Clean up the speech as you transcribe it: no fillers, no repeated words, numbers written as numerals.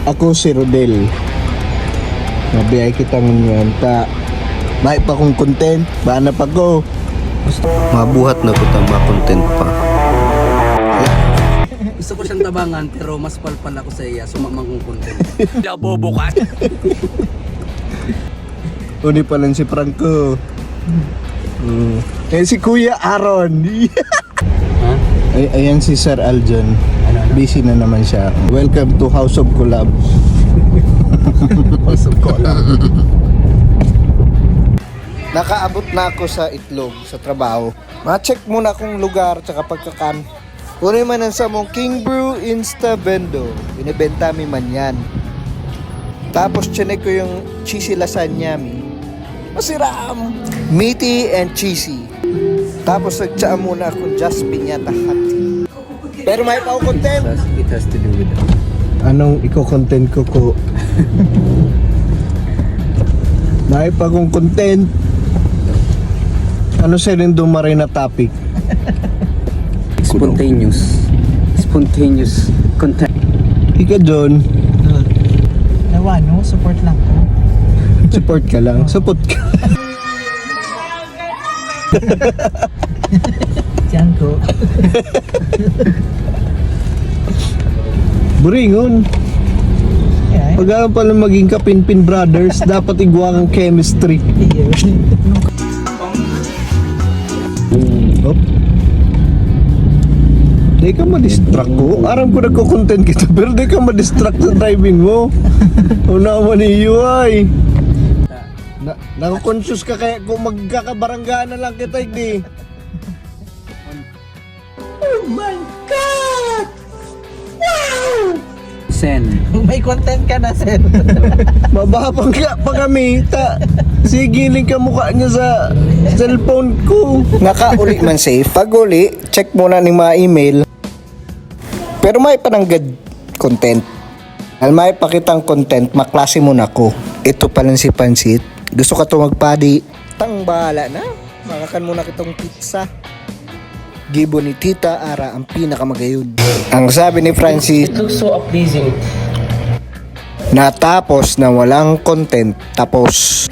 Ako si Rodel. Nabiyay kita ngayon ta. May pa kong content, bana pa ko. Mabuhat na ko tama content pa. Gusto ko siyang tabangan pero mas palpal ako sa iya sumamang kong content. Nabubukas. Uni pa lang si Franco. Eh si Kuya Aaron. Ha? Ayan si Sir Aljon. Busy na naman siya. Welcome to House of Collab. House of Collab. Nakaabot na ako sa Itlog sa trabaho. Ma-check muna akong lugar tsaka pagkakan. Kunin man ang sa mong King Brew Insta Bendo. Binibenta mi man yan. Tapos chinek ko yung cheesy lasagna mi. Masiram! Meaty and cheesy. Tapos nagtsaa muna akong just piñata hot. Pero may pa ako content. It has to do with that. Anong iko-content ko? May pa akong content. Ano sa rin dumaray na topic? Spontaneous content. Ika John, Nawa, no? Support lang ko. support ka lang. Support ka. Diyan ko. Buringon. Yeah, Pag pala maging kapinpin brothers, dapat igwa kang chemistry. Hop. Di ka ma-distract ko. Aram ko nagko-content kita, pero di ka ma-distract sa driving mo. Una mo ni UI. Nako-conscious ka kaya kung magkakabaranggaan na lang kita, hindi. Sen. May content ka na, sir. Mababang ka pa kami. Sigiling ka mukha niya sa cellphone ko. Nakauli man safe. Pag uli, check muna ng mga email. Pero may pananggad content. May pakitang content, maklase muna ko. Ito pa lang si Pansit. Gusto ka to magpadi. Tang bahala na. Makakan muna kitong pizza. Gibo ni Tita Ara ang pinakamagayon. Ang sabi ni Francis, It looks so pleasing. natapos na walang content. Tapos.